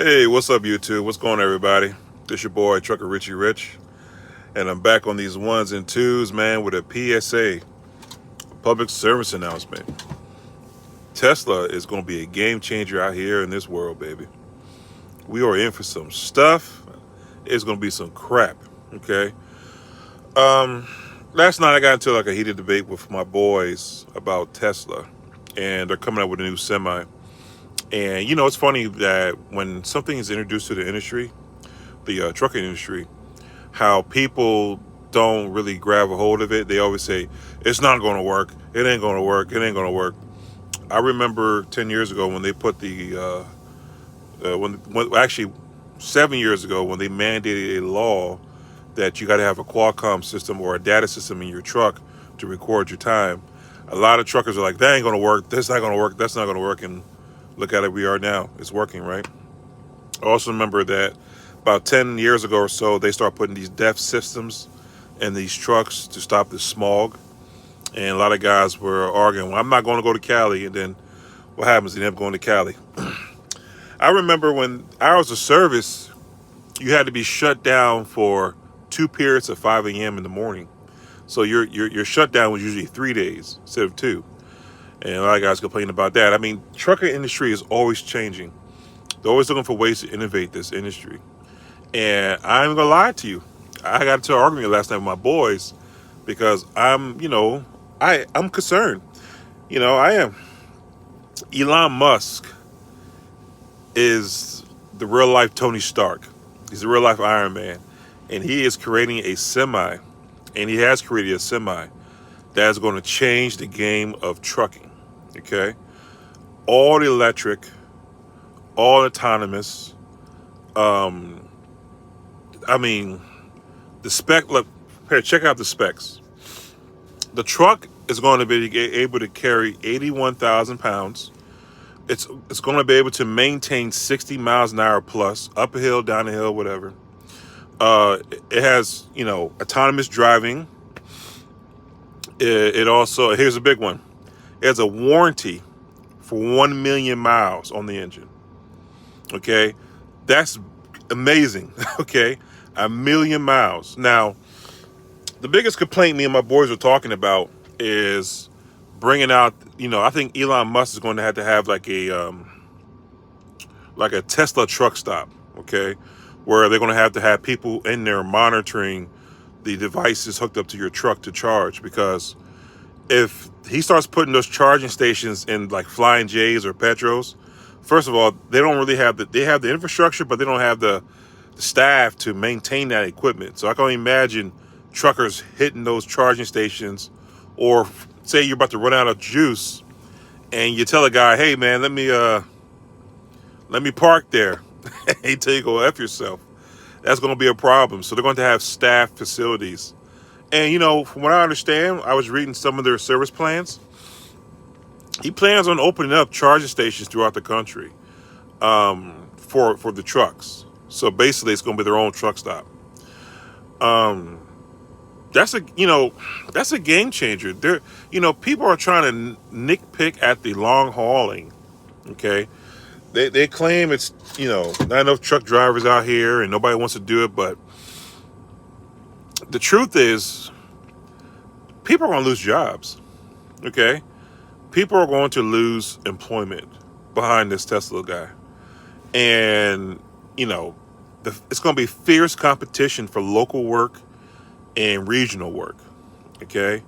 Hey, what's up, YouTube? What's going on, everybody? This your boy, Trucker Richie Rich, and I'm back on these ones and twos, man, with a PSA, public service announcement. Tesla is going to be a game changer out here in this world, baby. We are in for some stuff. It's going to be some crap, okay? Last night I got into like a heated debate with my boys about Tesla, and they're coming up with a new semi. And you know, it's funny that when something is introduced to the industry, the trucking industry, how people don't really grab a hold of it. They always say, it's not going to work. It ain't going to work. It ain't going to work. I remember 10 years ago when they put when actually 7 years ago when they mandated a law that you got to have a Qualcomm system or a data system in your truck to record your time. A lot of truckers are like, that ain't going to work. That's not going to work. That's not going to work. And look at it, we are now. It's working, right? I also remember that about 10 years ago or so, they started putting these DEF systems in these trucks to stop the smog. And a lot of guys were arguing, well, I'm not going to go to Cali. And then what happens? They end up going to Cali. I remember when hours of service, you had to be shut down for 2 periods at 5 a.m. in the morning. So your shutdown was usually 3 days instead of 2. And a lot of guys complain about that. I mean, trucker industry is always changing. They're always looking for ways to innovate this industry. And I'm gonna lie to you. I got into an argument last night with my boys because I'm concerned. I am. Elon Musk is the real life Tony Stark. He's the real life Iron Man. And he is creating a semi, and he has created a semi that is going to change the game of trucking. Okay? All electric, all autonomous. The spec, look, here, check out the specs. The truck is going to be able to carry 81,000 pounds. It's going to be able to maintain 60 miles an hour plus, up a hill, down a hill, whatever. It has, autonomous driving. It also, here's a big one. It has a warranty for 1 million miles on the engine. Okay? That's amazing. Okay? 1 million miles. Now, the biggest complaint me and my boys were talking about is bringing out, I think Elon Musk is going to have like a Tesla truck stop, okay? Where they're going to have people in there monitoring the devices hooked up to your truck to charge, because if he starts putting those charging stations in like Flying J's or Petros, first of all, they don't really they have the infrastructure, but they don't have the staff to maintain that equipment. So I can only imagine truckers hitting those charging stations, or say you're about to run out of juice and you tell a guy, hey man, let me park there. He tell you go F yourself. That's going to be a problem. So they're going to have staff facilities. And from what I understand, I was reading some of their service plans. He plans on opening up charging stations throughout the country for the trucks. So basically it's going to be their own truck stop. That's a game changer. People are trying to nitpick at the long hauling. Okay, they claim it's not enough truck drivers out here and nobody wants to do it, but the truth is, people are going to lose jobs. Okay, people are going to lose employment behind this Tesla guy, and it's going to be fierce competition for local work and regional work, okay?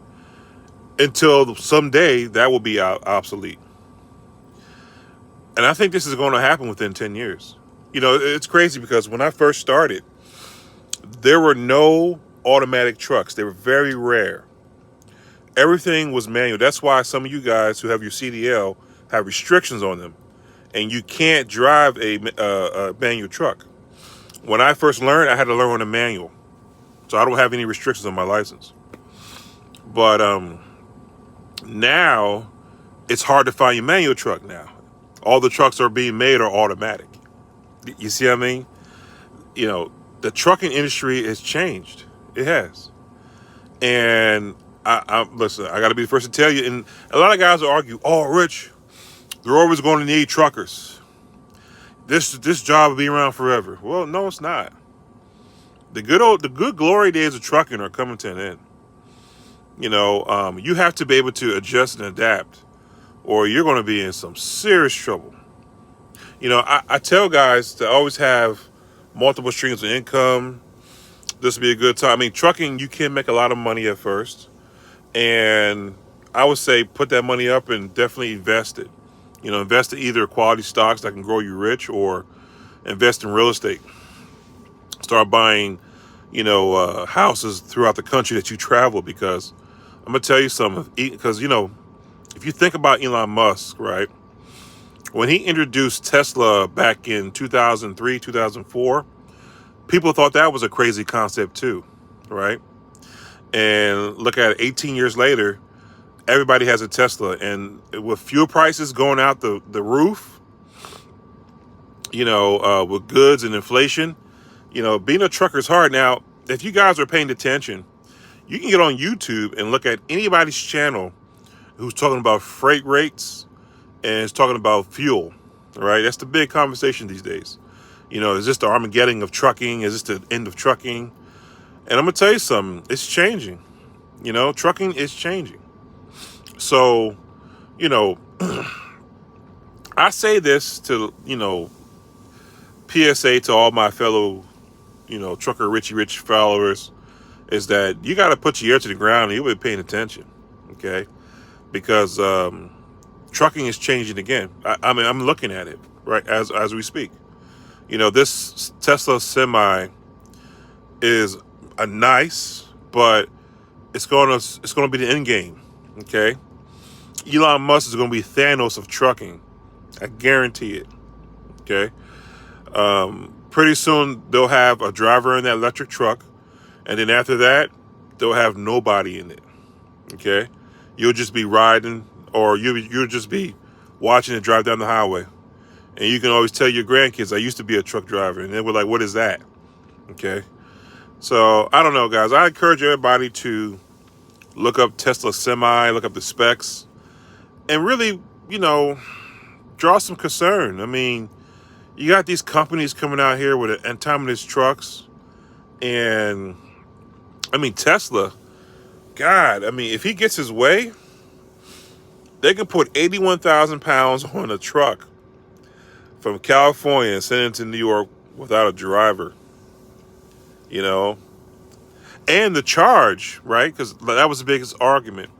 Until someday that will be obsolete. And I think this is going to happen within 10 years. It's crazy because when I first started, there were no automatic trucks. They were very rare. Everything was manual. That's why some of you guys who have your CDL have restrictions on them. And you can't drive a manual truck. When I first learned, I had to learn on a manual. So I don't have any restrictions on my license. But now it's hard to find your manual truck now. All the trucks that are being made are automatic. You see what I mean? The trucking industry has changed. It has. And listen, I got to be the first to tell you, and a lot of guys will argue, oh, Rich, they're always going to need truckers. this job will be around forever. Well, no, it's not. The good glory days of trucking are coming to an end. You have to be able to adjust and adapt, or you're going to be in some serious trouble. I tell guys to always have multiple streams of income. This would be a good time. I mean, trucking, you can make a lot of money at first. And I would say put that money up and definitely invest it. Invest in either quality stocks that can grow you rich, or invest in real estate. Start buying, houses throughout the country that you travel, because I'm going to tell you something. Because, if you think about Elon Musk, right? When he introduced Tesla back in 2003, 2004, people thought that was a crazy concept too, right? And look at it, 18 years later, everybody has a Tesla. And with fuel prices going out the roof, with goods and inflation, being a trucker is hard. Now, if you guys are paying attention, you can get on YouTube and look at anybody's channel who's talking about freight rates and is talking about fuel, right? That's the big conversation these days. Is this the Armageddon of trucking? Is this the end of trucking? And I'm going to tell you something. It's changing. Trucking is changing. So, I say this to, PSA to all my fellow, trucker Richie Rich followers, is that you got to put your ear to the ground and you'll be paying attention, okay? Because trucking is changing again. I mean, I'm looking at it, right, as we speak. This Tesla Semi is a nice, but it's gonna be the end game, okay? Elon Musk is gonna be Thanos of trucking. I guarantee it, okay? Pretty soon they'll have a driver in that electric truck, and then after that, they'll have nobody in it, okay? You'll just be riding, or you'll just be watching it drive down the highway. And you can always tell your grandkids, I used to be a truck driver. And they were like, what is that? Okay. So, I don't know, guys. I encourage everybody to look up Tesla Semi, look up the specs, and really, draw some concern. I mean, you got these companies coming out here with autonomous trucks. And, I mean, Tesla, God, I mean, if he gets his way, they can put 81,000 pounds on a truck from California and send it to New York without a driver, And the charge, right? Because that was the biggest argument.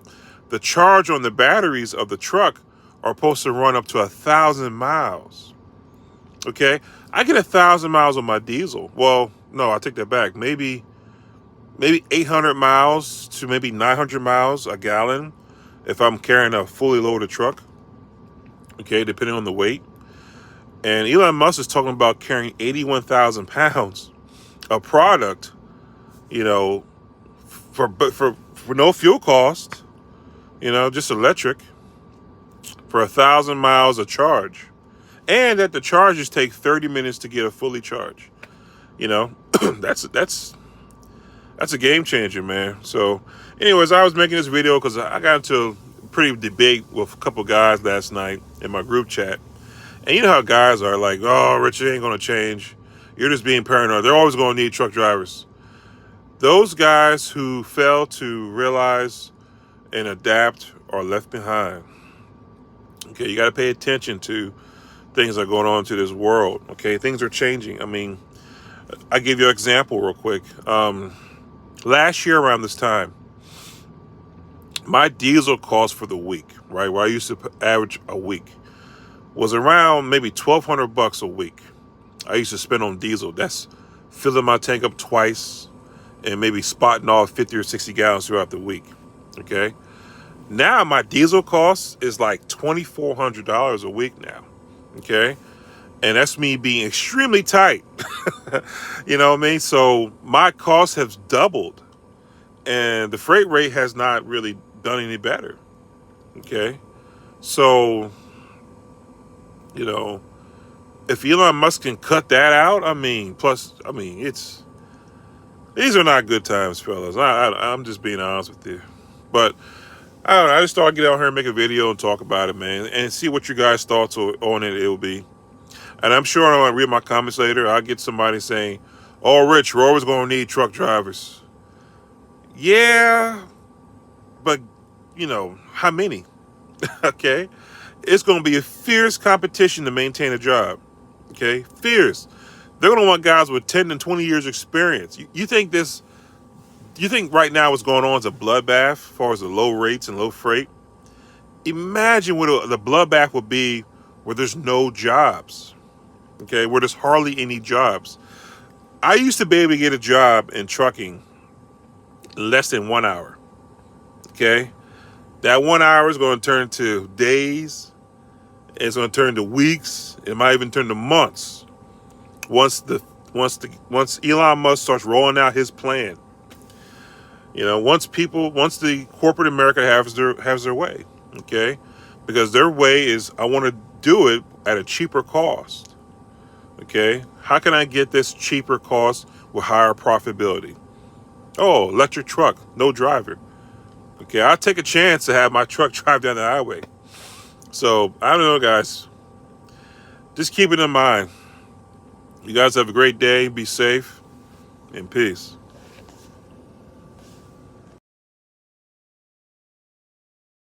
The charge on the batteries of the truck are supposed to run up to 1,000 miles. Okay? I get 1,000 miles on my diesel. Well, no, I take that back. Maybe 800 miles to maybe 900 miles a gallon if I'm carrying a fully loaded truck. Okay, depending on the weight. And Elon Musk is talking about carrying 81,000 pounds of product, for no fuel cost, just electric, for 1,000 miles of charge. And that the charges take 30 minutes to get a fully charged. That's a game changer, man. So, anyways, I was making this video because I got into a pretty debate with a couple guys last night in my group chat. And you know how guys are like, oh, Richard ain't going to change. You're just being paranoid. They're always going to need truck drivers. Those guys who fail to realize and adapt are left behind. Okay, you got to pay attention to things that are going on to this world. Okay, things are changing. I mean, I give you an example real quick. Last year around this time, my diesel cost for the week, right, where I used to average a week, was around maybe $1,200 a week. I used to spend on diesel. That's filling my tank up twice and maybe spotting off 50 or 60 gallons throughout the week. Okay. Now my diesel cost is like $2,400 a week now. Okay. And that's me being extremely tight. You know what I mean? So my costs have doubled and the freight rate has not really done any better. Okay. So, if Elon Musk can cut that out, these are not good times, fellas. I'm just being honest with you. But I don't know, I just thought I'd get out here and make a video and talk about it, man, and see what you guys' thoughts on it will be. And I'm sure when I read my comments later, I'll get somebody saying, "Oh, Rich, we're always going to need truck drivers." Yeah, but how many? Okay, it's going to be a fierce competition to maintain a job. Okay, fierce. They're going to want guys with 10 and 20 years experience. You think this? You think right now what's going on is a bloodbath as far as the low rates and low freight? Imagine what the bloodbath would be where there's no jobs. Okay, where there's hardly any jobs. I used to be able to get a job in trucking less than 1 hour. Okay, that 1 hour is going to turn to days. It's going to turn to weeks. It might even turn to months. Once Elon Musk starts rolling out his plan, once the corporate America has their way, okay, because their way is I want to do it at a cheaper cost. Okay, how can I get this cheaper cost with higher profitability? Oh, electric truck, no driver. Okay, I'll take a chance to have my truck drive down the highway. So I don't know, guys. Just keep it in mind. You guys have a great day. Be safe and peace.